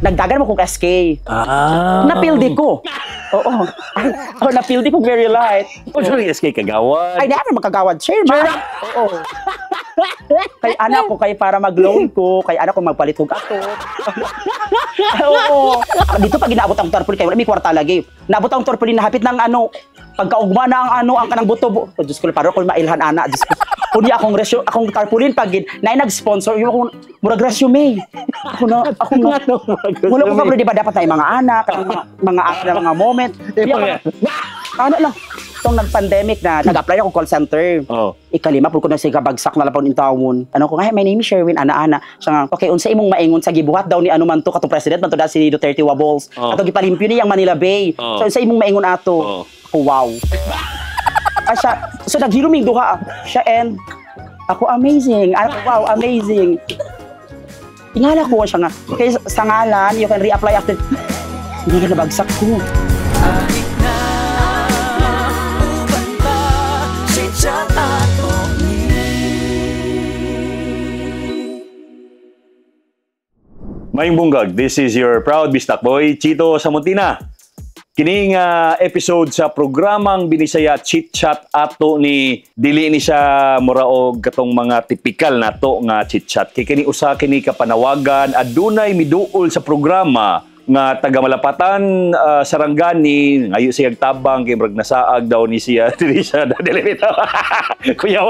nagdagan mo kong SK. Napildi ko. Oo. Napildi ko very light. Kung saan yung SK kagawad? Ay, never magkagawad. Share man. Oo. Kay anak ko, kay para mag-loan ko, kay anak ko magpalit ko gato. Oo. Dito pag inaabot ang tarpaulin, kaya wala may kwarta lagi. Naabot ang tarpaulin na hapit ng pagkaugma na ang kanang buto. Oh, Diyos ko, parang ko mailhan ana. Diyos ko. Kundi akong tarpaulin pag na nag-sponsor, yung akong murag resume. Wala ko kabalo, di ba dapat na yung mga anak, mga moment. Ano lang, itong nag-pandemic na, nag-apply ako call center. Ikalima, po ko na siya kabagsak na lapon in tawon. Ano ko nga, my name is Sherwin, ana-ana. Siya nga, okay, unsa imong maingon sa gibuhat daw ni ano man to, katong president, man to da si Duterte Wabols. Ato gipalimpyo niyang Manila Bay. So, unsa imong maingon ato? Ako, wow. Siya, so naghiluming duha. Siya and, ako amazing. Wow, amazing. Tingala ko siya nga. Okay, sa ngalan, you can reapply after. Hindi na nabagsak ko. Maing bunggag, this is your proud bistak boy, Chito Samuntina. Kining episode sa programang binisaya Chit Chat ato ni dili ni siya muraog katong mga tipikal nato nga chit chat. Kay kini usa kini kapanawagan adunay miduol sa programa nga taga Malapatan Sarangani ngayo siya tabang kay murag nasaag daw ni siya dili siya dili bitaw. Kuya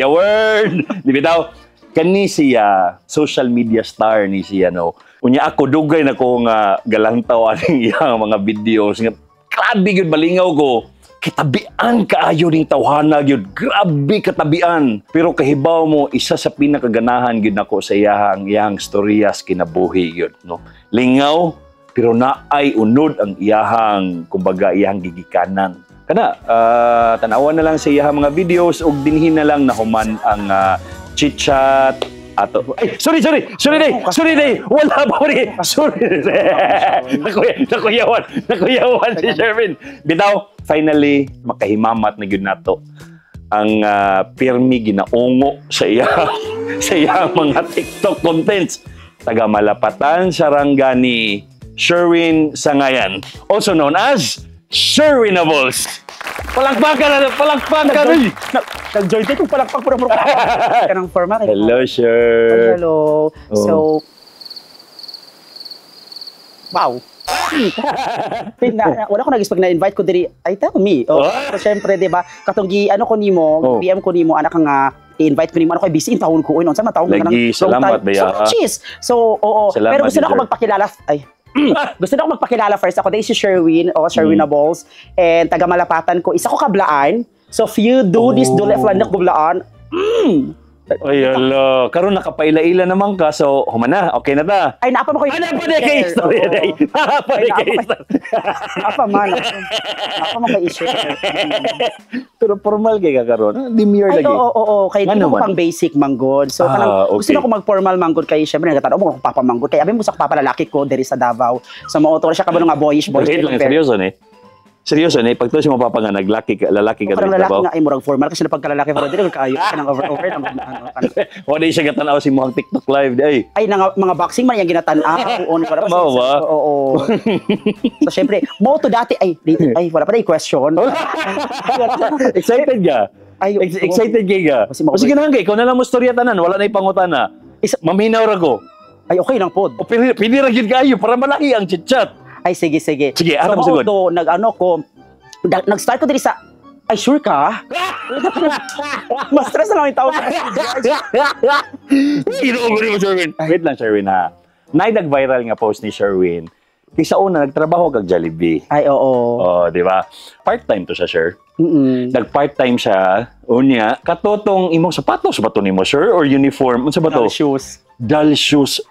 Word, di bitaw. Kani siya social media star ni siya no. Unya ako dugay na ko nga galantaw aning iyang mga videos nga grabe gyud malingaw ko. Kitabian kaayo ning tawhana gyud, grabe katabian. Pero kahibaw mo isa sa pinakaganahan gyud nako sa iyang storyas kinabuhi gyud no. Lingaw pero naay unod ang iyang kumbaga iyang gigikanan. Kana tan-awan na lang sa iyang mga videos ug dinhin na lang nahuman ang Chit Chat ato. Ay, sorry day. Wala ba rin. Sorry. Nakuyawan si Sherwin. Bitaw, finally makahimamat na gyud nato ang pirmi ginaungo sa iya mga TikTok contents. Taga Malapatan Sarangani, Sherwin Sangayan, also known as Sherwinables. Palakpakan! Nag-join tayo kung palakpak pura-pura ka ng format. Hello, sir. Hello. So, wow. Wala ko nag-expect na invite ko diri. Ay, tell me. So, syempre, di ba, katong ko nimo, PM ko nimo, anak nga, i-invite ko nimo, ano ko, busy in taon ko. Unsa man taon ko. Lagi, salamat ba ya? So, cheese. So, oo. Pero gusto na ako magpakilala. Gusto na ako magpakilala first. Ako dahil si Sherwin, Sherwinables. And taga Malapatan ko. Isa ko kablaan. So if you do this, do left lang kublaan. Ay, ala. Karon nakapaila-ila naman ka. So, humana. Okay na ta. Ay, naapa mo ko. Naapa na kay istorya day. Naapa na kay istorya. Naapa man. Naapa mo kay issue. Pero formal kay ka karon. Demure lagi. Ay, oo. Kaya di ko pang basic manggod. So, gusto na ko mag-formal manggod kay syempre nagtatanong mo kung papamanggod. Kaya abi mo sa papalalaki ko diri sa Davao. So, mauto siya kabalo nga boyish. Seryoso ni. Seryoso ni, pag to si mapapanganag, lalaki ka parang lalaki nga ay murag formal kasi na pagkalalaki pero dili kaayo ka nang over wala siya gatanaw si mo ang TikTok live ay mga boxing man yang ginatan-aw on para oo. So syempre mo to dati ay wala pa na question. Excited ka? Excited ka? Sige na ikaw na lang mo storya tanan, wala na ipangutana. Maminaw ra ko. Ay okay lang pod. Pili ra gyud kayo para malaki ang chit-chat. Ay, sige. Sige, alam mo so, nag-start ko dito sa, ay, sure ka? Mas stress na lang yung tao. Wait lang, Sherwin, ha? Nag-viral nga post ni Sherwin. Kaysa una, nagtrabaho kag Jollibee. Ay, oo. Oh, di ba? Part-time to siya, sir. Nag-part-time siya. Unya, katotong imong sapatos ba to nimo, sir? Or uniform? Unsa ba to? Dal shoes.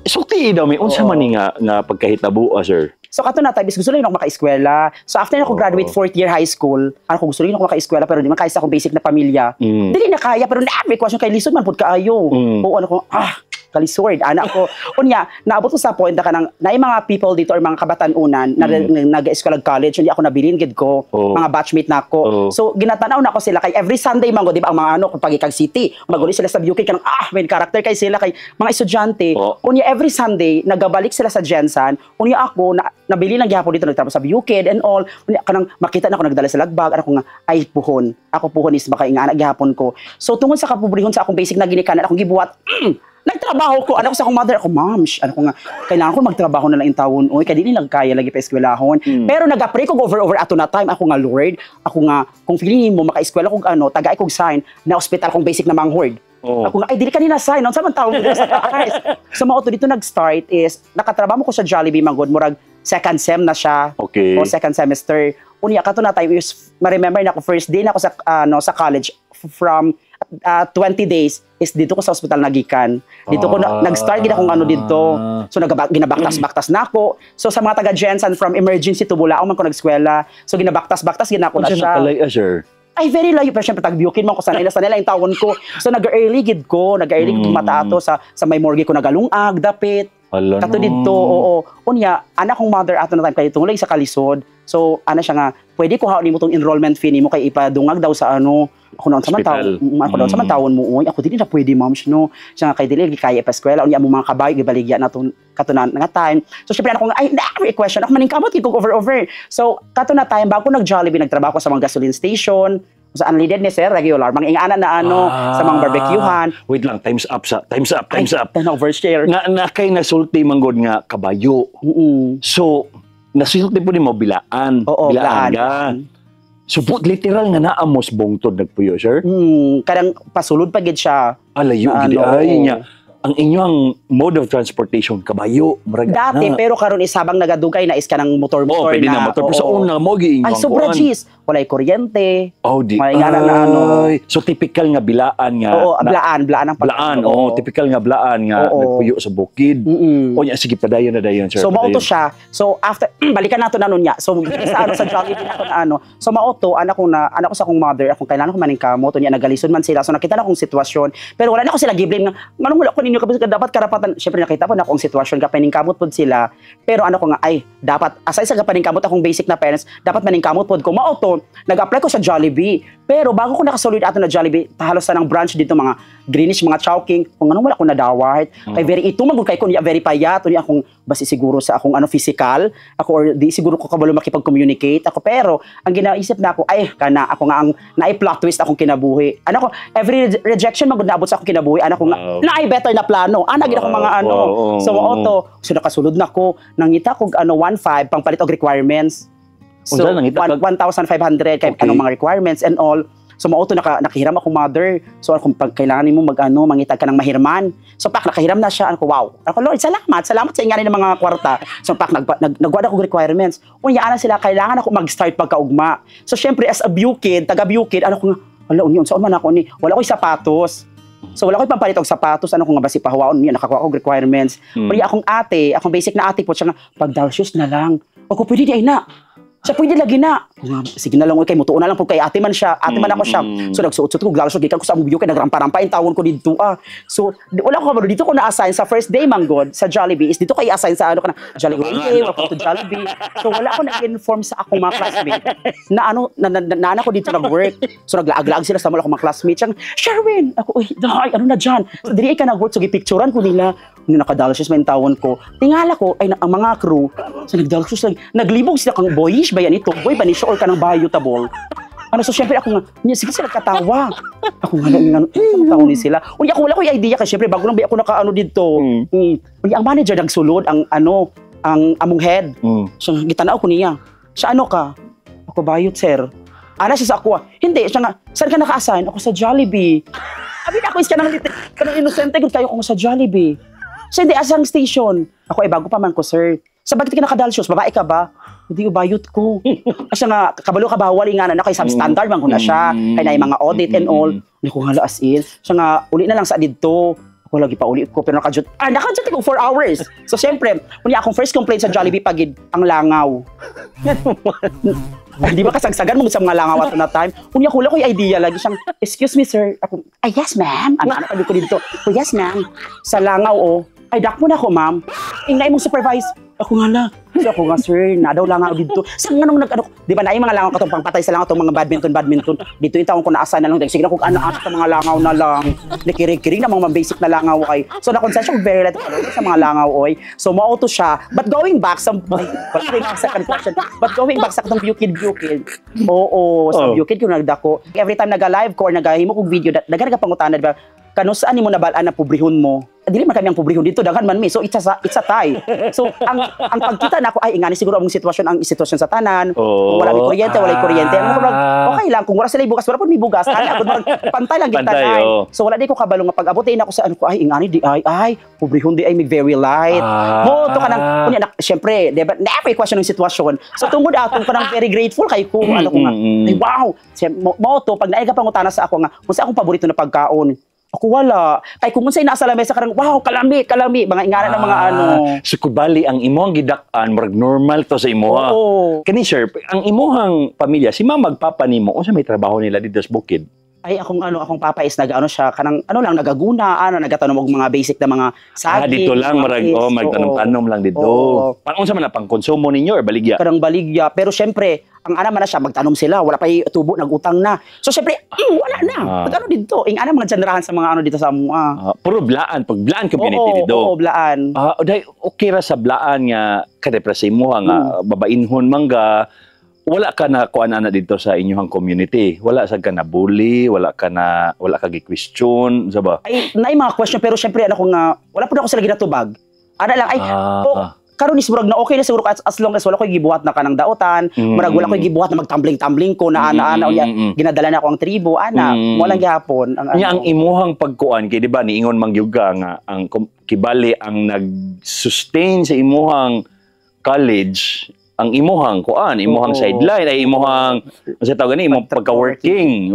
Sulti daw may unsa man ni nga pagkahitabo sir. So kato na gusto lang ako maka-eskwela. So after ako graduate 4th year high school, ako gusto lang ako maka-eskwela pero di man kaya sa akong basic na pamilya. Dili na kaya pero na may question kay lisod man pud kaayo. O ano ko kalisword, anak ko. Unya, naabot ko sa point na kanang, na yung mga people dito or mga kabatanunan na nag-eskwela college, hindi ako nabilin, gid ko, mga batchmate na ako. So, ginatanaw na ako sila kay every Sunday man go, di ba, ang mga ano, kung pagikag city, maguli sila sa UK, kanang, main character kay sila, kay mga estudyante. Unya, every Sunday, nagabalik sila sa Jensen, unya ako, nabili lang gihapon dito, nagtrabaho sa UK and all, unya, kanang, makita na ako, nagdala sa lagbag, ano ko nga, ay, puhon. Ako puhon is makainga, gihapon ko. So, tungod sa kapobrehon sa akong basic na ginikanan, akong gibuhat, nagtrabaho ko, anak ko sa akong mother, ako, ma'am, ano ko nga, kailangan ko magtrabaho na lang yung taon, oy, kaya di nilang kaya lagi pa eskwelahon. Pero nag-pray ko over ato na time, ako nga, Lord, ako nga, kung feeling mo, maka-eskwela kong ano, tagay kong sign, na hospital kong basic na manghord. Ako nga, ay, dili kanina sign, ano, saan man tawag mo sa guys? So, mga dito nag-start is, nakatrabaho ko sa Jollibee, manggod, murag, second sem na siya, o second semester. Unya, kato na time, ma-remember na ako, first day na ako sa college, from 20 days is dito ko sa hospital nagikan. Dito ko nag-start gid akong ano dito. So ginabaktas-baktas na ako. So sa mga taga Jensen from emergency to Bulacan man ko nag-eskwela. So ginabaktas-baktas gid na ako na siya. Sir? Ay, very layo. Pero syempre, tag-bukin man ko sanay na yung tawon ko. So nag-early gid ko. Nag-early gid mata ato sa may morgue ko nagalungag, dapit. Kato dito, oo. Unya, anak kong mother ato na time kayo tungulay sa kalisod. So, ano siya nga, pwede ko haon mo tong enrollment fee nimo kay ipadungag daw sa ano, ako noon sa man tawon mo, oy, ako dili na pwede, ma'am, no. Siya nga kay dili kaya pa eskwela, unya mo mga kabayo gibaligya na ton katunan nga time. So, syempre ako nga, ay, every question, ako maningkamot kay over. So, kato na time bago nag-Jollibee, nagtrabaho ko sa mga gasoline station, sa unleaded ni sir, regular, mga ingana na ano, sa mga barbecuehan. Wait lang, time's up. Ay, overshare. Na kay nasulti manggod nga kabayo. So, nasulti po ni mo bilaan. Bilaan ka. So, literal nga naamos bongtod nagpuyo, sir? Kadang pasulod pa gid siya. Alayo, gid ay niya. Ang inyong mode of transportation, kabayo, dati, pero karon isabang nagadugay na is kanang motor pwede na motor. Pero sa una mo, giinyong ay, sobra G's. Walay kuryente. Di. Na ano. So, typical nga bilaan nga. Blaan ang Blaan, typical nga blaan nga nagpuyo sa bukid. Sige, padayon na dayon, sir. So, mauto siya. So, after, balikan nato na nun niya. So, sa Jollibee na ako na ano. So, mauto, anak ko sa akong mother, akong kailangan ko maningkamot. Niya, nagalison man sila. So, nakita na akong sitwasyon. Pero wala na ako sila giblame nga, manong wala ko ninyo dapat karapatan. Siyempre, nakita po na akong sitwasyon, kapaningkamot po sila. Pero ano ko nga, ay, dapat, aside sa kapaningkamot akong basic na parents, dapat maningkamot po ko. Mauto, nag-apply ko sa Jollibee. Pero bago ko nakasulod ato na Jollibee, halos na ng branch dito, mga Greenish, mga Chowking, kung anong wala ko nadawart. Kay very ito, magkay ko niya, very payat, niya akong basi siguro sa akong ano physical, ako or di siguro ko kabalo makipag-communicate ako. Pero, ang ginaisip na ako, ay, kana, ako nga ang na-plot twist akong kinabuhi. Ano ko, every rejection magud naabot sa akong kinabuhi, ano ko nga, na-ay better na plano. Gid ako mga ano. So, so nakasulod na ko, nangita ko, 1.5, pangpalit og requirements. So, 1,500 kay anong mga requirements and all. So, mauto nakahiram akong mother. So, kung pag kailangan mo mangitag ka ng mahirman. So, nakahiram na siya. Wow. Lord, salamat sa ingani ng mga kwarta. So, nagwad ako requirements. Unyaan na sila, kailangan ako mag-start pagkaugma. So, syempre, as a Bukid, taga-Bukid, unyon, saan man ako ni? Wala ko'y sapatos. So, wala ko'y pampalit og sapatos. Ano ko nga ba si pahawaon niya, nakakuha ko requirements. Unya akong ate, akong basic na ate po, siya nga, pag-doll shoes na lang. Ako, pwede di ay na. Siya pwede lagi na. Sige na lang, kay mutuon na lang po kay ate man siya. Ate man ako siya. So nagsuot-suot ko, galos gikan ko sa among kay nagrampa-rampa yung tawon ko dito. So wala ko kabalo dito ko na-assign sa first day manggod sa Jollibee is dito kay assign sa ano kana Jollibee. Welcome to Jollibee. So wala ko na-inform sa akong mga classmates na na ko dito nag-work. So naglaag-laag sila sa mga akong mga classmates. Sherwin, ako ano na diyan. So dili ka nag-work so gipicturean ko nila. Nakadalos may tawon ko. Tingala ko ay ang mga crew so nagdalos sila naglibog sila kang boyish ba yan ito? Boy ba ni sure ka ng biotable? So syempre ako nga, sige sila katawa. Ako nga, tao ni sila. Uy, ako wala ko yung idea kasi syempre bago lang ba ako nakaano dito. Uy, ang manager nagsulod, ang among head. So, gitanaw ko niya. Siya ano ka? Ako bayot, sir. Ana siya sa ako. Hindi, siya nga, saan ka naka-assign? Ako sa Jollibee. Abi na ako is kanang inosente kung kayo ako sa Jollibee. So, hindi, asang station. Ako ay bago pa man ko, sir. Sa bakit ka nakadalsyos? Babae ka ba? Hindi, bayot ko. Kasi nga, kabalo ka bawal nga na kay substandard man ko na siya. Kaya na yung mga audit and all. Hindi ko nga as in. Siya nga, uli na lang sa dito. wala gipauli ko pero nakajut ko 4 hours. So syempre, unya akong first complaint sa Jollibee pagid ang langaw. Di ba kasagsagan mo sa mga langaw at na time? Unya ko wala ko'y idea lagi siyang, excuse me sir. Ako, ay yes ma'am. Ang anak ko dito. Oh yes ma'am. Sa langaw ay dakmo na ako ma'am. Ingay mong supervise. Ako nga na. Ako nga sir, na daw langaw dito. Sa nga nung di ba na yung mga langaw katong pangpatay sa langaw itong mga badminton. Dito yung taong ko naasa na lang. Sige na kung ano sa mga langaw na lang. Nakirig-kirig na mga basic na langaw ay. So na-concern siya very late sa mga langaw oy. So mauto siya. But going back sa second question. But going back sa katong bukid. Oo, sa bukid yung nagdako. Every time naga-live ko or nagahimo kong video, nagaraga pangutana, di ba? Kano saan mo nabalaan na pobrehon mo? Dili man kami ang pobrehon dito, daghan man mi. So it's a tie. So ang pagkita na ako ay ingani siguro ang sitwasyon sa tanan. Wala may kuryente, wala kuryente. Okay lang kung wala sila bugas, wala pud mi bugas. Ana kun pantay lang kita tay. So wala di ko kabalo nga pag-abutin ako sa ano ko ay ingani di ay pobrehon di ay mig very light. Mo to kanang kunya syempre, di ba? Never question ng sitwasyon. So tungod atong kanang very grateful kay ko ano ko nga. Ay wow. Mo to pag naay ka pangutana sa ako nga, unsa akong paborito na pagkaon? Ako wala. Kay kung unsay naa sa lamesa karang wow, kalami, mga ingana ng mga ano. So kubali ang imong gidak-an murag normal to sa imoha. Kani sir, ang imuhang pamilya si mama magpapa nimo unsa may trabaho nila dito sa bukid? Ay akong papa is nag-ano siya kanang lang nagaguna, nagatanom og mga basic na mga saging. Dito lang marag magtanom-tanom lang dito. Paano unsa man na pangkonsumo ninyo or baligya? Kanang baligya, pero syempre ang ana man na siya magtanom sila, wala pa tubo nagutang na. So syempre, wala na. Pag dito, ang ana mga generahan sa mga ano dito sa mga puro blaan, pag blaan community dito. Oo, blaan. Dai okay ra sa blaan nga kada pra sa imo nga babainhon mangga. Wala ka na kuan ana dito sa inyong community. Wala sa ka na bully, wala ka gi-question, sa ba? Ay, naay mga question pero syempre ano ko nga wala pud ako sila ginatubag. Ana lang ay karon is murag na okay na siguro as long as wala koy gibuhat na kanang daotan, murag wala koy gibuhat na magtumbling-tumbling ko na ana ginadala na ako ang tribo ana, mo lang gihapon ang imuhang pagkuan kay di ba niingon man gyud nga ang kibali ang nag-sustain sa imuhang college ang imuhang imuhang sideline ay imuhang sa tawag ni imong pagka-working.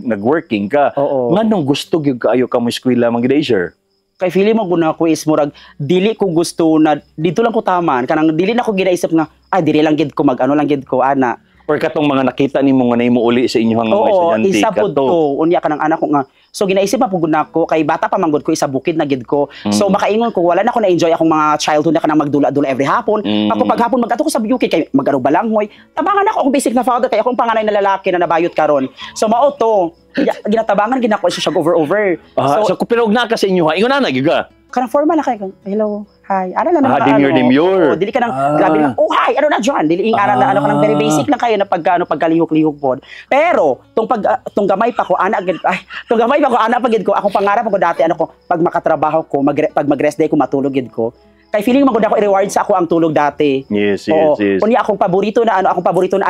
Nag-working ka. Nganong gusto gyud kaayo ka mo eskwela man gid sir? Kay feeling mo guna ko is murag dili ko gusto na dito lang ko taman kanang dili na ko ginaisip nga dili lang gid ko lang gid ko ana or katong mga nakita nimo nga nahimo uli sa inyong mga estudyante isa pud to unya kanang anak ko nga so ginaisip pa pud ko kay bata pa manggod ko isa bukid na gid ko so makaingon ko wala na ko na enjoy akong mga childhood na kanang magdula-dula every hapon ako paghapon magato ko sa bukid kay magaro balanghoy tabangan ako akong basic na father kay akong panganay na lalaki na nabayot karon so mao to ginatabangan ginako siya over so pero ug na ka sa inyo ha ingon na giga kanang formal na kay hello hi ano lang demure dili ka nang grabe lang hi ano na John dili ana na ano kanang very basic lang kayo na pagkalihok-lihok pod pero tong gamay pa ko ana pagid ko akong pangarap ko dati ano ko pag makatrabaho ko pag mag-rest day ko matulog gid ko kay feeling magud ako i-reward sa ako ang tulog dati. Yes. Unya akong paborito na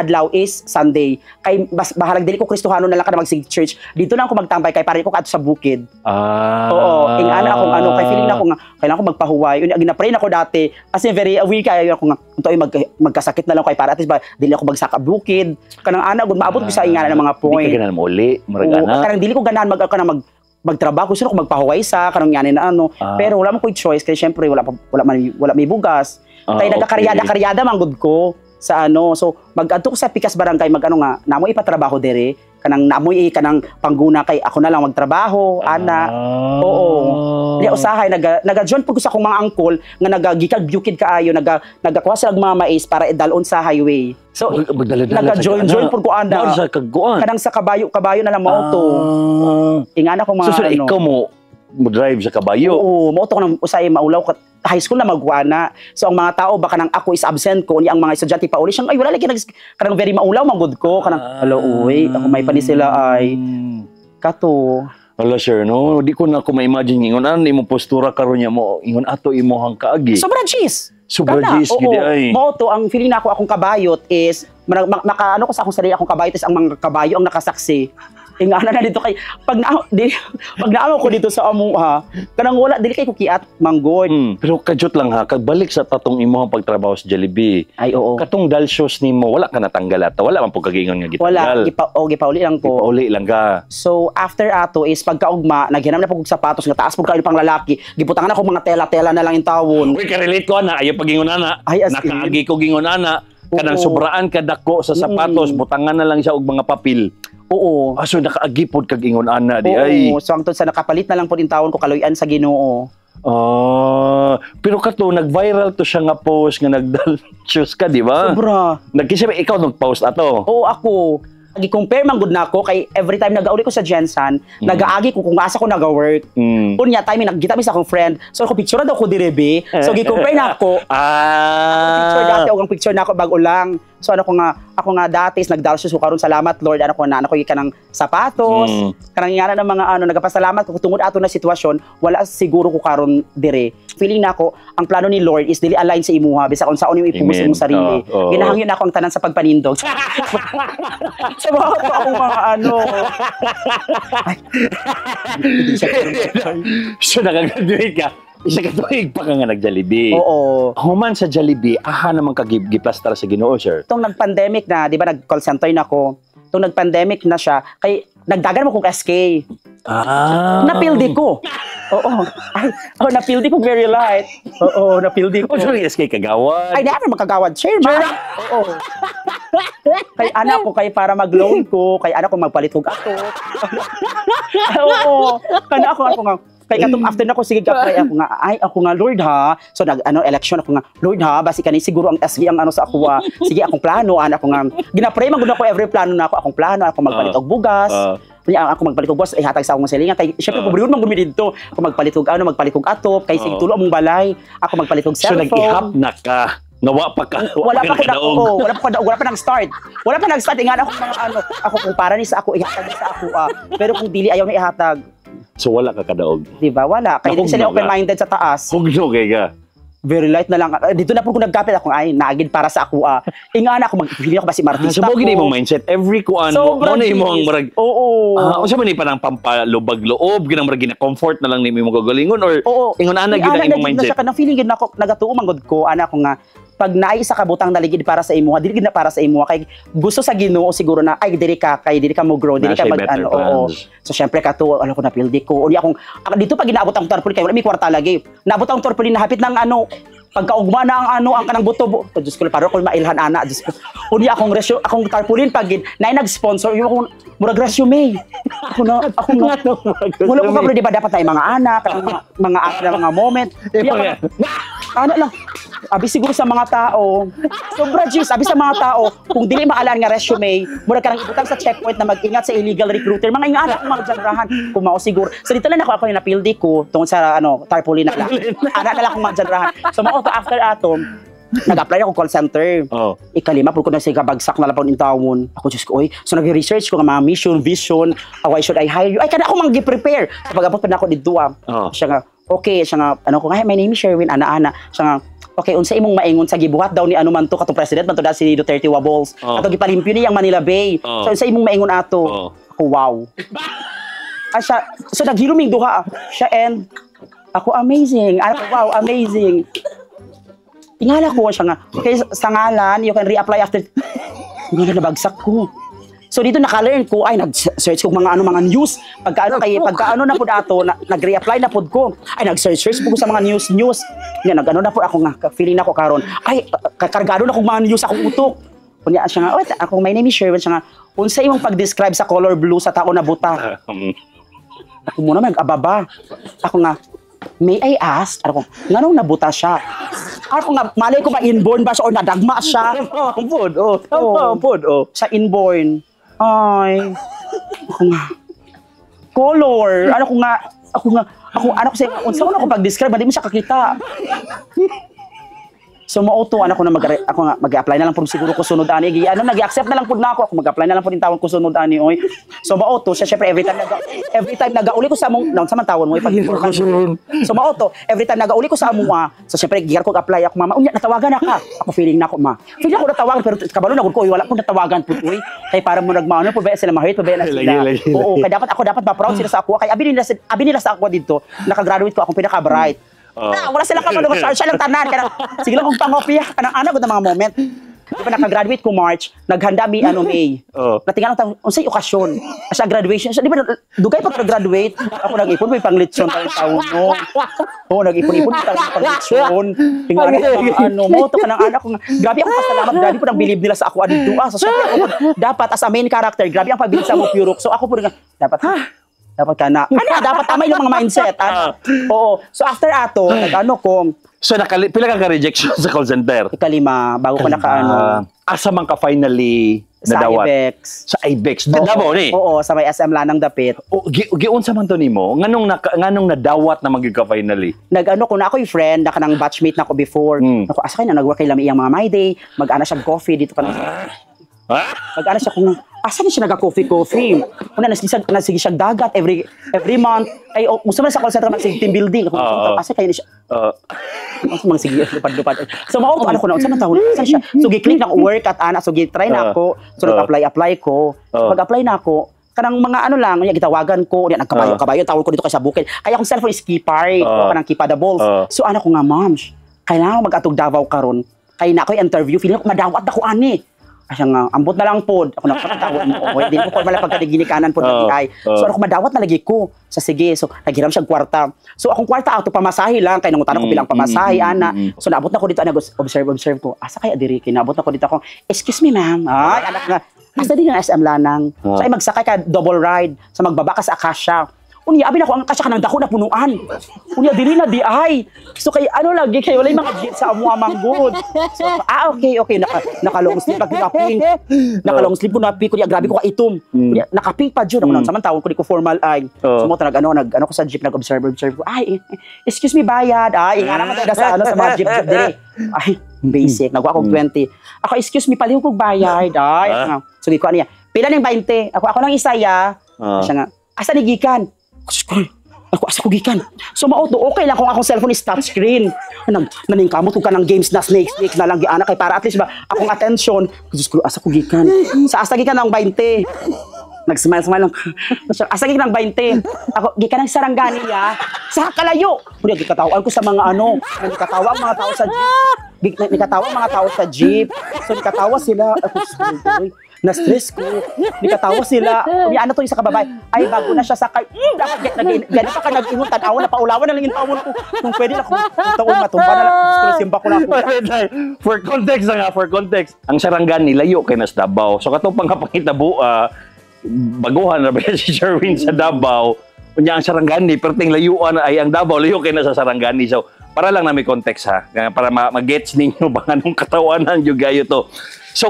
adlaw is Sunday. Kay bahalag dili ko Kristohano na lang ka na mag-church. Dito lang ako magtambay kay pare ko kadto sa bukid. Ingana akong kay feeling na ako nga kailangan ko magpahuway. Unya gina-pray na ako dati kasi very weak kayo ako nga untoy magkasakit na lang kay para at least dili ako bagsaka bukid. Kanang ana gud maabot ko sa ingana ng mga point. Di ka ganahan mo uli, murag ana. Kanang dili ko ganahan magtrabaho gusto ko magpahuway sa kanang yanin na pero wala man ko choice kay syempre wala may bugas kay nagakaryada man gud ko sa so mag-adto ko sa Pikas Barangay namoy ipatrabaho dere namoy kanang pangguna kay ako na lang magtrabaho ana niya usahay naga-join pud ko sa akong mga angkol nga nagagikag-bukid kaayo nagakuha sila mga mais para idalon sa highway so naga-join pud ko ana kanang sa kabayo na lang mao to ingana ko mga ikaw mo drive sa kabayo mao to kanang usay maulaw high school na magwana. So ang mga tao baka nang ako is absent ko, ang mga estudyante pa uli siyang ay wala lagi kanang very maulaw magud ko kanang ako may pani sila ay kato. Wala sir no, di ko na ko ma-imagine ingon ano imong postura karon nya mo ingon ato imong kaagi. Sobrang cheese. Gid ay. Mo to ang feeling nako akong kabayot is makaano ko sa akong sarili akong kabayot is ang mga kabayo ang nakasaksi. Ingana na dito kay pag naamo ko dito sa amuha, kanang wala dili kay ko kiat manggod. Pero kajut lang ha, kagbalik sa tatong imong pagtrabaho sa Jollibee. Ay oo. Katong dalsyos nimo wala ka natanggal ata, wala man pug kagingon nga Wala, gitanggal. gipauli lang ko. Pauli lang ka. So after ato is pagkaugma, naghinam na po kog sapatos nga taas po kayo pang lalaki. Gibutangan ako mga tela-tela na lang in tawon. Uy, ka-relate ko na, ayaw pagingon ana. Ay, as in. Nakaagi ko gingon ana. Kanang Oo. sobraan ka dako sa sapatos, butangan na lang siya og mga papel. Oo. Aso nakaagi pod kag ingon ana di ay. Oo. So hangtod sa nakapalit na lang po in tawon ko kaluyan sa Ginoo. Pero kato nag-viral to siya nga post nga nagdalsyos ka, di ba? Sobra. Nagkisip ikaw nag-post ato. Oo, ako. Nagi-compare man gud nako kay every time nag-auli ko sa Jensen, nagaagi ko kung asa ko naga-work. Unya time nagkita mi sa akong friend. So ako picture daw ko direbe. So gi-compare na ako. Picture dati og ang picture nako bago lang. So ako nga dati is nagdalsyos ko karon salamat Lord ano ko kanang sapatos. Kanang ingana ng mga nagapasalamat ko tungod ato na sitwasyon, wala siguro ko karon dire. Feeling nako ang plano ni Lord is dili align sa imuha bisa kung saan imo ipugos imong sarili. Ginahangyon ako ang tanan sa pagpanindog. Sa mga akong mga So nakagraduate ka. Isa ka tuig pa ka nga nag-Jollibee. Oo. Human sa Jollibee, aha naman ka giplastar sa Ginoo, sir. Itong nag-pandemic na, di ba nag-call center na ako. Itong nag-pandemic na siya, kay nagdagan mo kong SK. Napildi ko. Oo. Napildi ko very light. Oo, napildi ko. O, sorry, SK Kagawad. Ay, never magkagawad. Share ba? Oo. Kay anak ko, kay para mag-loan ko, kay anak ko magpalit kong ato. Oo. Kana ako nga. Kaya katong after na ko sige pray ako nga Lord ha. So election ako nga Lord ha, basi kani siguro ang SG ang sa ako sige akong plano ako nga ginapray man gud ako every plano na akong plano ako magpalit og bugas. Ako magpalit og bugas ihatag sa akong silingan kay syempre pobre man gud mi didto. Ako magpalit og magpalit og atop kay sige tulo among balay. Ako magpalit og cellphone. So nag-ihap na ka. Nawa pa ka. Wala pa nag-start. Wala pa nag-start ingana ako mga ako kung para ni sa ako ihatag sa ako pero kung dili ayaw na ihatag. So wala ka kadaog. Di ba? Wala. Kaya hindi sila open-minded sa taas. Hugno kay ka. Very light na lang. Dito na po kung nagkapit ako, ay, naagid para sa ako. Ingana ako, hindi ako ba si Martista ko. So, mo mindset. Every kuan mo na imong marag. Oo. Unsa man ni parang pampalubag-loob, ginang marag gina-comfort na lang ni mo gagalingon or ingon ana gid ang imong mindset. Na feeling gid nako nagatuo manggod ko ana ko nga pag naay isa ka butang naligid para sa imuha, dili gid na para sa imuha kay gusto sa Ginoo siguro na ay dili ka mo grow, dili ka mag So syempre kato ko na pildi ko. Uni akong dito pag ginaabot ang tarpaulin kay wala mi kwarta lagi. Naabot ang tarpaulin na hapit ng pagkaugma na ang kanang buto. Diyos ko paro ko mailhan ana. Diyos ko. Uni akong tarpaulin pag naay nag-sponsor yung akong murag resume. Ako na wala ko kabro di ba dapat ay mga anak, mga moment. Ano lang. Abi siguro sa mga tao, sobra Diyos, abi sa mga tao, kung dili maalan nga resume, mura ka nang ibutang sa checkpoint na mag-ingat sa illegal recruiter, mga ingana kung mga janrahan, kung mao siguro. So dito lang ako yung napildi ko, tungkol sa tarpaulin na lang. Ana na lang kung mga janrahan. So mao after atom, nag-apply ako call center. Ikalima po ko na siya bagsak na lapon in tawon. Ako Diyos ko, so nag-research ko nga mga mission, vision, why should I hire you? Ay, kada ako mag-prepare. Kapag abot pa na ako dito, siya nga, okay, siya nga, my name is Sherwin, ana-ana. Siya nga, okay, unsa imong maingon sa gibuhat daw ni man to katong president man to da si Duterte Wabols. Ato gipalimpyo ni ang Manila Bay. So unsa imong maingon ato? Ako wow. Siya, so naghiluming duha siya and ako amazing. Ako wow, amazing. Tingala ko siya nga. Kay sa ngalan, you can reapply after. Hindi na nabagsak ko. So dito naka-learn ko ay nag-search ko mga news pagka na pud ato nag-reapply na pud ko ay nag-search po sa mga news nga na pud ako nga feeling nako karon ay kargado na kog mga news akong utok kunya siya nga ako my name is Sherwin siya nga unsa imong pag-describe sa color blue sa tao na buta ako muna mag-ababa ako nga may I ask ako nganong nabuta siya ako nga malay ko ba inborn ba siya or nadagma siya sa inborn. Ay, ako nga, color, ako anak ko sa unsa ko pag-describe, hindi mo siya kakita. So mauto ako na mag-apply na lang pud siguro ko sunod ani. Nag-accept na lang pud na ako mag-apply na lang pud in tawon ko sunod ani oy. So mauto siya syempre every time nagauli ko sa among sa man tawon mo pag so mauto every time nagauli ko sa among so syempre gigar ko apply ako mama unya natawagan na ka. Ako feeling na ako ma. Feeling ako natawagan pero kabalo na ko wala pud natawagan pud oy. Kay para mo nagmaano pud ba sila mahit pud ba na sila. Oo kay dapat ma-proud sila sa ako kay abi nila sa ako dito naka-graduate ko akong pinaka-bright. Wala sila ka siya lang tanan kaya sige lang kung pangopya kanang ana gud mga moment. Di ba naka-graduate ko March, naghanda mi May. Natingan ta unsay okasyon. Sa graduation, di ba dugay pa graduate, ako nag-ipon may panglitsyon taon no. Nag-ipon-ipon taon panglitsyon. Tingnan mo to kanang anak ko. Grabe ako pasalamat, grabe po nang believe nila sa ako adto. So syempre ako dapat as a main character, grabe ang pagbilis sa mo purok. So ako po dapat dapat tama yung mga mindset. Oo. So after ato, ko So pila ka rejection sa call center? Ikalima, bago ko nakaano. Asa man ka finally nadawat? Sa IBEX. Davao ni? Oo, sa may SM Lanang Dapit. Giunsa man to nimo? Nganong nadawat na magika finally? Nag-ano ko na ako yung friend, na kanang batchmate na ako before. Ako asa kay na nag-work kay lami iyang mga my day, mag-ana siya coffee dito ka mag-ana siya kung asa na siya nag-coffee. Una nasige siya dagat every month. Ay gusto man sa call center mag team building. Asa kay ni siya. Mang sige lupad-lupad. So mao ano ko na unsa man tawon siya. So gi-click na work at ana so gi-try na ako. So nag-apply ko. Pag-apply na ako, kanang mga ano lang, gitawagan ko, nagkabayo tawag ko dito kay sa bukid. Kaya akong cellphone is keypare, kanang keypadables. So ano ko nga, ma'am, kailangan mag-atog Davao karon. Kay na ako interview, feeling ko madawat ako ani. Kasi nga, ambot na lang pod. Ako nakatawad mo. Hindi ko pala pagkadigini-kanan pod ng AI. So ako madawat na lagi ko. Sa sige. So naghiram siya kwarta. So akong kwarta auto pamasahe lang. Kaya nangutan ko bilang pamasahe, ana. So naabot na ko dito, observe ko. Asa kaya diri naabot na ko dito ako. Excuse me, ma'am. Ay, anak na. Asa din ang SM Lanang. So ay magsakay ka double ride. Sa magbaba ka sa Acacia. Unya, abi na ko ang Acacia kanang dako na punuan. Unya, dili na di ay. So kay ano lagi, kay walay mga jeep sa amo manggod. So, okay. Naka-long sleeve pag-pink. Naka-long sleeve ko na pink. Kunya, grabe ko ka itom. Kunya, naka-pink pa dyan. Ako samantawon ko di ko formal ay. So mo nag-ano ko sa jeep, nag-observe ko. Ay, excuse me, bayad. Ay, ingana mo tayo sa mga jeep dili. Ay, basic. Nagwa akong 20. Ako, excuse me, paliw kong bayad. Ay, so ko niya. Pila ning 20. Ako nang isaya. Siya nga, asa ni gikan? Ako asa ko gikan. So mauto okay lang kung akong cellphone is touchscreen. Naningkamot ko ka ng games na snake na lang giana kay para at least ba akong attention. Diyos ko asa ko gikan. Sa asa gikan ng 20. Nag-smile lang. Asa gikan ng 20. Ako gikan ng Sarangani ya. Sa kalayo. Kunya gikatawag ko sa mga gikatawa ang mga tao sa jeep. Gikatawa ang mga tao sa jeep. So gikatawa sila. Na-stress ko. Nikatawa sila. Ano to yung sa kababay? Ay, bago na siya sakay. Ganun pa ka nag-ingon. Tanawa na paulawan na lang yung tawon ko. Kung pwede na kung taon matumba na lang. Simba ko na ako. For context. Ang Sarangani, layo kay nas Davao. So katong pangapangitabo, baguhan na ba si Sherwin sa Davao. Kunya ang Sarangani, perting layuan ay ang Davao, layo kay na sa Sarangani. So, para lang na may context ha. Para mag-gets ninyo ba anong katawanan yung gayo to. So,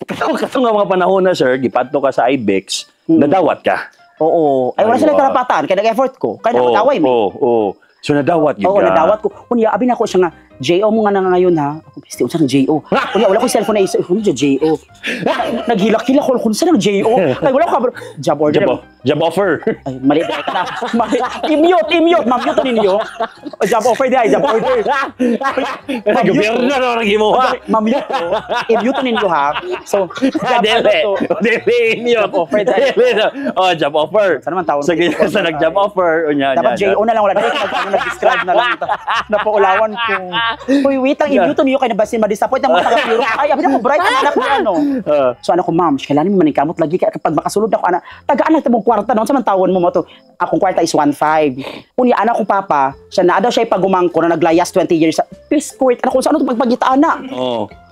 katong nga mga panahon na, sir, gipadto ka sa IBEX, nadawat ka. Oo. Ay, wala sila karapatan. Kaya nag-effort ko. Kaya nakataway mo. Oo. So, nadawat yun ka. Oo, nadawat ko. Kunya, abi na ko siya nga, J.O. mo nga na ngayon, ha? Ako, piste, unsa ng J.O. Kunya, wala ko cellphone na isa. J.O. Naghilak-hilak ko, kung saan ng J.O. Ay, wala ko job order. Job offer. Ay, mali ba ka na? I-mute. Ma-mute ninyo. Job offer di ay, job order. Gobyerno na nang gimuha. Ma-mute ko. I-mute ninyo, ha? So, Dele, inyo. Job offer di ay. Job offer. Saan naman tawag? Sige, sa nag-job offer. Dapat J.O. na lang, wala. Nag-describe na lang. Napaulawan ko. Uy, wait lang, i-mute ninyo kayo na basin, ma-disappoint ang mga taga-Europe. Ay, abi na ko, bright ang anak niya, no? So, ko, ma'am, kailangan mo maningkamot lagi. Kapag makasulod ako, tagaan lang tabong kwarta, no? Sa man tawon mo to, akong kwarta is 1.5. Unya, anak kong papa, siya na daw siya ipagumangko na naglayas 20 years. Peace court, anak kung saan ito pagpagitaan na?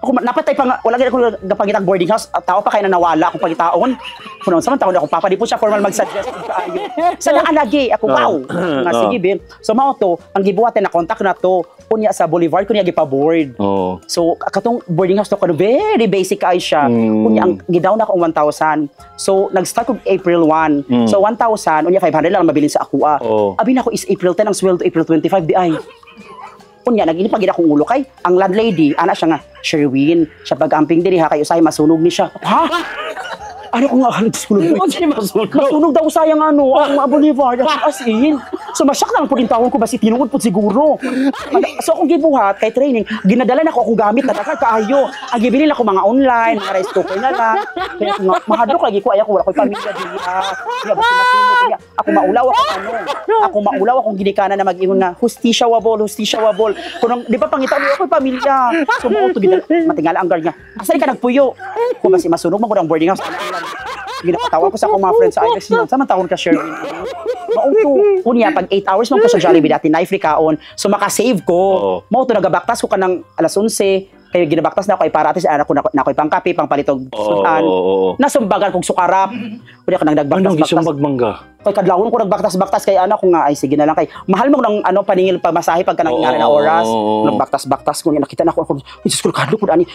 Ako, napatay pa nga, wala gina akong napagitang boarding house, tao pa kayo na nawala akong pagitaon. Kung sa man tawon akong papa, di po siya formal mag-suggest. Sana alagi, ako, wow. Nga, sige, Bill. So, mao to, ang gibuhatin na contact na to, unya sa Boulevard, kunya gipa-board. So, katong boarding house to, very basic ay siya. Kunya, ang gidaw na akong 1,000. So, nag-start ko April 1. So, 1,000, unya 500 lang mabilin sa ako. Abi na ako is April 10, ang sweldo April 25, di ay. Unya naginipagid akong ulo kay ang landlady ana siya nga Sherwin siya pag-amping diri ha kay usahay masunog ni siya. Ha? Ano ko nga sunog? Masunog daw sayang ano ang mga Boulevard as in. So masyak lang po din tawon ko basi tinuod po siguro. So akong gibuhat kay training, ginadala na ko akong gamit na daghang kaayo. Ang gibili ako mga online, mga rice cooker na lang. Kaya ako mahadlok lagi ko ay ako wala ko pamilya dili ha. Kaya basta masunog niya. Ako maulaw ako ano. Ako maulaw akong ginikanan na mag-ingon na hustisya wabol. Kung di ba pangita mo ako pamilya. So mo to matingala ang guard niya. Asa ka nagpuyo? Ko basi masunog man ko ang boarding house. Ginapatawa ko sa akong mga friends sa IBEX noon. Sama taon ka, Sherwin. Mauto. Unya, pag 8 hours man ko sa Jollibee dati, na-free kaon. So, makasave ko. Mauto, nagabaktas ko ka ng alas 11. Kaya ginabaktas na ako ay para atis anak ko na ako'y pangkape, pangpalitog sudan. Nasumbagan kong sukarap. Unya ka nang nagbaktas-baktas. Anong gisumbag mangga? Kay kadlawon ko nagbaktas-baktas kay anak ko nga ay sige na lang kay mahal mo nang ano paningil pamasahe pagka nang ingana na oras nagbaktas-baktas ko niya nakita na ako Jesus ko kadlo ko ani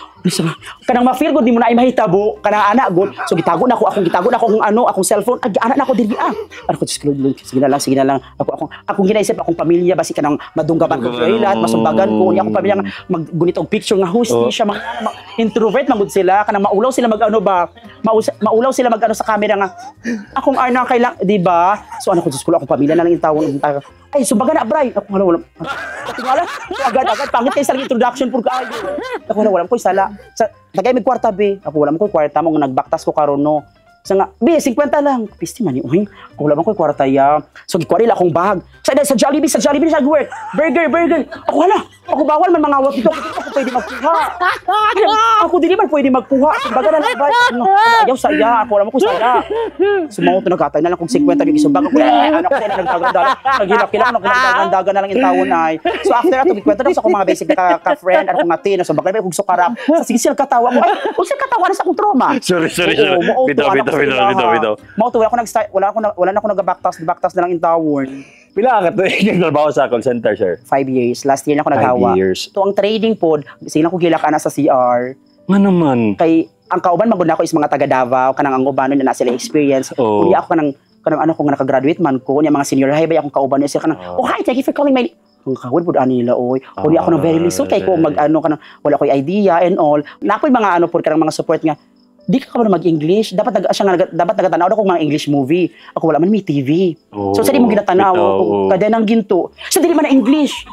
kanang ma-feel ko di mo na ay mahitabo kanang anak gud so gitago na ako akong ano akong cellphone ag anak na ako dili ano ko Jesus ko sige na lang akong ginaisip akong pamilya basi kanang madunggaban ko kay lahat masumbagan ko niya akong pamilya nga maggunit og picture nga host siya mga introvert magud sila kanang maulaw sila mag-ano ba maulaw sila mag-ano sa camera nga akong anak kay lang di ba. So ano ko sa school akong pamilya na lang yung tawon ay sumbaga na bray ako wala tingala agad pangit kay sa introduction pur kaayo ako wala ko sala sa tagay mig kwarta be ako wala ko kwarta mo nagbaktas ko karon no sa nga be 50 lang pisti man uy ako wala ko kwarta ya so gikwari akong bag sa Jollibee sa work burger ako wala ako bawal man mga awat dito ako pwede magkuha ako dili man pwede magkuha sumbaga na lang bray ayaw saya ako wala ko saya sumaw to nagatay na lang kung 50 yung isumbaga ko anak ko na nagdagan nagdagan na lang yung tawon ay so after ato gikwento na sa akong mga basic na ka-friend at akong ati na sumbaga kung sukarap sa sige sila katawa mo ay kung sila katawa na sa akong trauma Sorry. Bitaw. Mao to wala na ako nagbaktas na lang yung tawon. Pila ka to nagtrabaho sa call center, sir? 5 years. Last year na ako naghawa. 5 years. So, ang trading pod, sige lang ko gilak ana sa CR. Nga naman. Kay, ang kauban magod na ako is mga taga Davao, kanang ang ubano na sila experience. Kung ako kanang ano ko nga nakagraduate man ko, niya mga senior high ba akong kauban niya sila kanang, hi, thank you for calling my... Ang kawin po daan nila, oy. Kung ako nang very lisod, kay ko mag-ano kanang, wala ko'y idea and all. Nako'y mga ano po, kanang mga support nga, di ka ba mag-English? Dapat nagatanaw ako mga English movie. Ako wala man may TV. So sa di mo ginatanaw, kada nang ginto. Sa di man na English.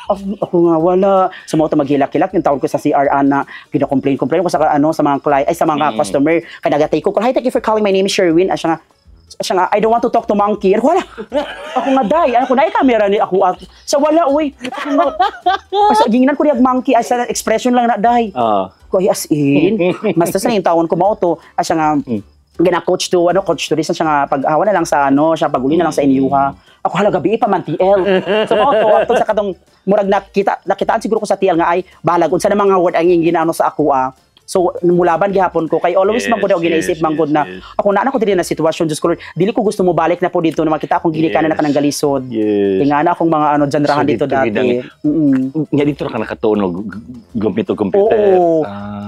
Ako nga wala. Sa mga maghilak-hilak yung taon ko sa CR ana, gina-complain ko sa ano sa mga client ay sa mga customer. Kaya nagatay ko, hi, thank you for calling my name is Sherwin. Siya nga, I don't want to talk to monkey. Ako wala. Ako nga day. Ako na camera ni ako. Sa wala uy. Sa ginginan ko niyag monkey ay sa expression lang na day. Ko as in mas sa yung tawon ko mao to siya nga gina-coach to this siya nga pag-awa na lang sa ano siya pag-uli na lang sa inyuha ako hala gabi pa man TL so mao to ato sa kadong murag nakitaan siguro ko sa TL nga ay balag unsa na mga word ang ginano sa ako so mulaban gihapon ko kay always man gud ginaisip man gud na ako na ko dili na sitwasyon just ko dili ko gusto mo balik na po dito na makita akong ginikanan na kanang galisod tingana akong mga ano janrahan dito dati nga dito ka nakatunog computer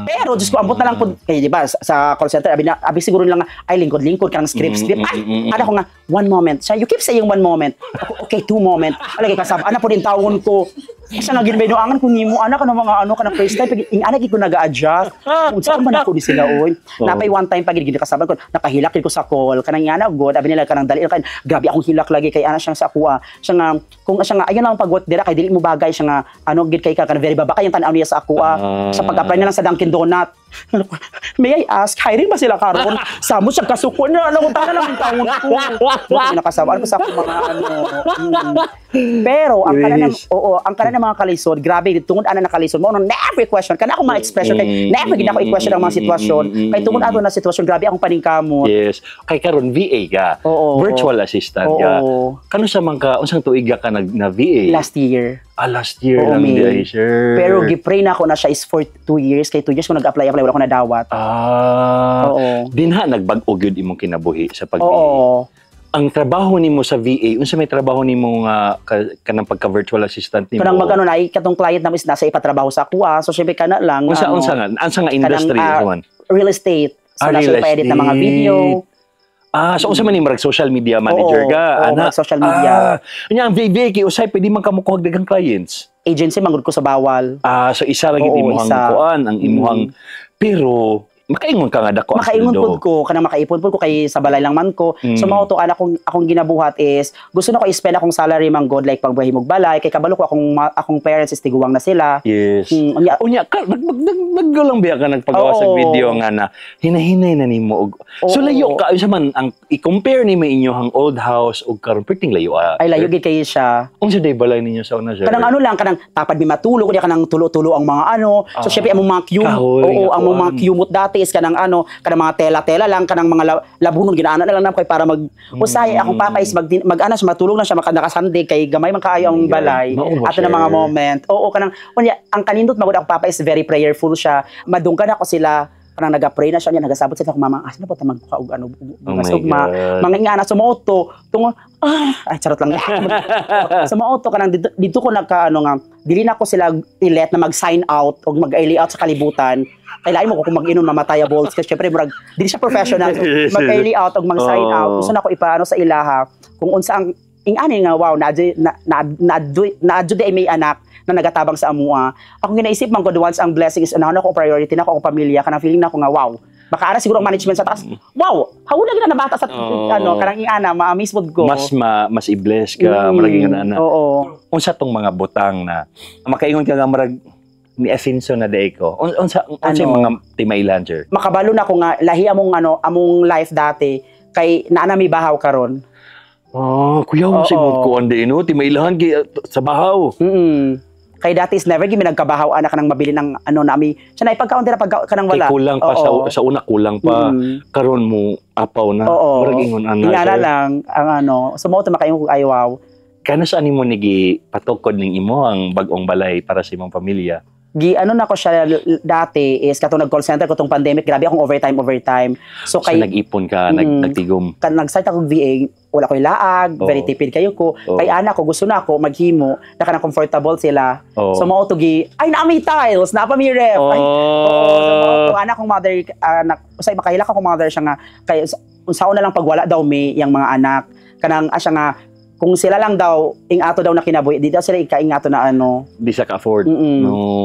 pero just ko ambot na lang po kay di ba sa call center abi siguro lang ay lingkod kanang script ay ana ko nga one moment so you keep saying one moment ako, okay 2 moment alagay kasab ana po din tawon ko siya nga ginbaynoangan kung nimo ana ka ng mga ano ka na first time pag ana gid ko naga-adjust kung saan man ako di sila oy napay one time pag gid kasaban ko nakahilak ko sa call kanang ana god abi nila kanang dali kan grabe akong hilak lagi kay ana siya sa ako siya nga kung siya nga ayun lang pagwat dira kay dili mo bagay siya nga ano gid kay ka kanang very baba kay ang tan-aw niya sa ako sa pag-apply na lang sa Dunkin Donut may I ask hiring ba sila karon samo siya kasukon na ano tanan lang taon ko nakasabaan ko sa mga ano pero ang kana mga kalisod grabe tungod ana nakalisod mo no never question kana akong mga expression kay never gid ako i-question ang mga sitwasyon kay tungod ato na sitwasyon grabe akong paningkamot yes kay karon VA ka virtual assistant ka kano sa mga unsang tuig ka na VA last year lang di sir pero gipray na ako na siya is for 2 years kay 2 years ko nag-apply wala ko nadawat dinha nagbag-o gyud imong kinabuhi sa pag-VA ang trabaho nimo sa VA unsa may trabaho nimo nga kanang pagka-virtual assistant nimo kanang magano na katong client namo is nasa ipatrabaho sa ako so syempre kana lang unsa nga industry man real estate so nasa pa-edit na mga video So unsa man ni marag social media manager ka? Oo, marag social media. Nya ang VV kay usay pwede man kamo kuha daghang clients. Agency manggod ko sa bawal. So isa lagi imuhang kuan ang imuhang pero makaingon ka nga dako. Makaingon pud ko, kanang makaipon pud ko kay sa balay lang man ko. So mao to akong ginabuhat is gusto na ko i-spend akong salary man god like pagbahimog balay kay kabalo ko akong parents is tiguwang na sila. Yes. Unya ka naggulang biya ka nagpagawa sa video nga na hinahinay na nimo og so layo ka unsa man ang i-compare nimo inyong old house og karon perting layo. Ay layo gid kay siya. Unsa day balay ninyo sa una sir? Kanang ano lang kanang tapad mi matulog kunya kanang tulo-tulo ang mga ano. So syempre among mga ang mga cumot dati is kanang kanang mga tela-tela lang kanang mga labunon ginaana na lang kay para usay akong papa is mag-ana siya matulog na siya nakasandig kay gamay man kaayo ang balay ato na mga moment kanang unya ang kanindot magud akong papa is very prayerful siya madunggan ako sila kanang naga-pray na siya nagasabot sila akong mama asa na po ta magkaog ano masugma mga ingana sumoto tungo ay charot lang sumoto kanang dito ko nagka nga dili na ko sila ilet na mag-sign out o mag-early out sa kalibutan. Kailangan mo ko kung mag-inom mamatayables kasi syempre murag dili siya professional mag-early out o mag-sign out. Gusto na ko ipaano sa ilaha kung unsa ang ingani nga wow na ay may anak na nagatabang sa amua. Ako ginaisip man ko once ang blessing is ano ko priority na ko ang pamilya kanang feeling na ko nga wow. Baka ara siguro ang management sa taas. Wow, hawala gid na bata sa kanang ingana ma-miss pod ko. Mas i-bless ka marag ingana. Oo. Unsa tong mga butang na makaingon ka nga marag ni Asinso na day ko. Unsa mga timailan sir? Makabalo na ko nga lahi among life dati kay naa mi bahaw karon. Kuya mo sigud ko ande timailan sa bahaw. Kay dati is never gimi nagkabahaw anak kanang mabili ng nami. Siya na ipagkaon dira pag kanang wala. Kay kulang pa sa una kulang pa karon mo apaw na. Murag ingon ana. Ingana lang ang sumoto makaingon ko ay wow. Kano saan nimo nigi patukod ning imo ang bag-ong balay para sa imong pamilya? Na ko siya dati is katong nag-call center ko tong pandemic, grabe akong overtime. So nag-ipon ka, nagtigom. Nag-start ako VA, wala ko laag, very tipid kayo ko. Kay anak ko gusto na ako maghimo, na kanang comfortable sila. So mao to ay naami tiles, napa mi ref. So anak kong mother usay makahila ko mother siya nga kay unsaon na lang pag wala daw mi yang mga anak kanang asya nga kung sila lang daw ato daw na kinabuhi di daw sila ikaingato na di sa ka-afford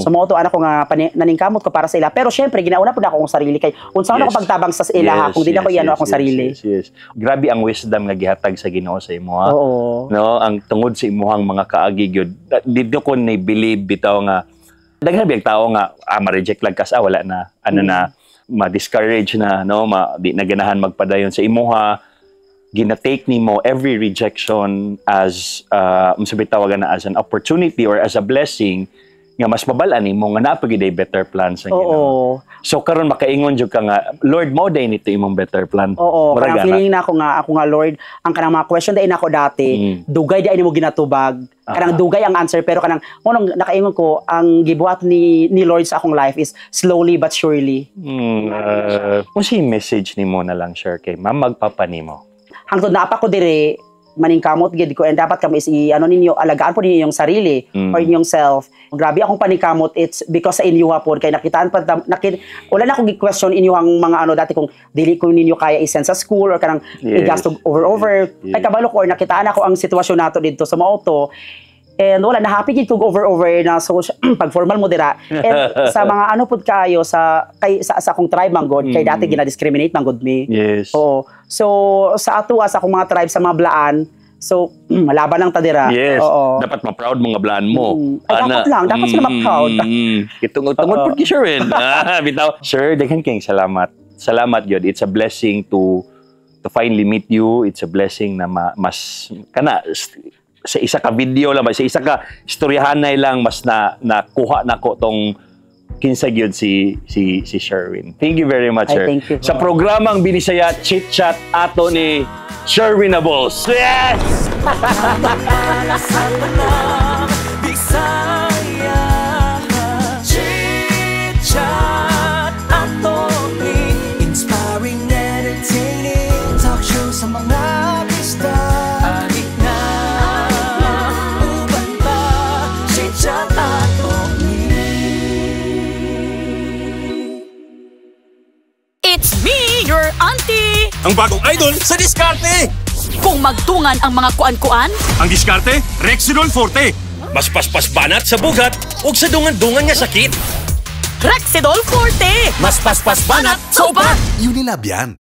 so mo to anak ko nga naningkamot ko para sa ila pero syempre ginauna pud ako akong sarili kay unsa ako pagtabang sa ilaha kung di na ko akong sarili grabe ang wisdom nga gihatag sa Ginoo sa imo no ang tungod sa imuhang mga kaagi gyud didto ko ni believe bitaw nga daghan biyang tao nga ma-reject lang kas wala na na ma-discourage na no di na ganahan magpadayon sa imuha gina-take nimo every rejection as tawagan na as an opportunity or as a blessing nga mas mabalaan nimo nga napagid ay better plans sa Ginoo. So karon makaingon jud ka nga Lord mo day nito imong better plan. Kanang feeling na ako nga Lord ang kanang mga question day nako dati dugay di nimo ginatubag. Kanang dugay ang answer pero kanang unong nakaingon ko ang gibuhat ni Lord sa akong life is slowly but surely. Unsa message nimo na lang share kay ma'am magpapa nimo? Hangtod na ko dire maningkamot gid ko and dapat kami is ninyo alagaan po ninyo yung sarili or inyong self. Grabe akong panikamot it's because sa inyo po kay nakitaan pa wala na akong gi-question inyo ang mga dati kung dili ko ninyo kaya i-send sa school or kanang i-gasto over kay kabalo ko or nakitaan ako ang sitwasyon nato dito sa auto. And wala na happy gid kog over na so pag formal mo dira and sa mga pud kayo sa akong tribe manggod kay dati gina-discriminate manggod mi. Yes. So sa akong mga tribe sa mga blaan so malaban lang ta dira. Yes. Dapat ma-proud mga blaan mo. Dapat sila ma-proud. Tungod pud ki Sherwin. Bitaw sir daghan kayong salamat. Salamat gyud. It's a blessing to finally meet you. It's a blessing na mas kana sa isa ka video lang, sa isa ka istoryahanay lang mas nakuha nako tong kinsa gyud si Sherwin. Thank you very much, sir. Thank you. Sa programang Binisaya Chit Chat ato ni Sherwinables. Yes! Chit Chat ato ni inspiring, entertaining talk show sa mga pista. It's me, your auntie! ang bagong idol sa diskarte. Kung magtungan ang mga kuan-kuan, Ang diskarte, Rexidol Forte. Mas paspas banat sa bugat ug sa dungan-dungan nga sakit. Rexidol Forte! Mas paspas banat sa upat. Unilab yan.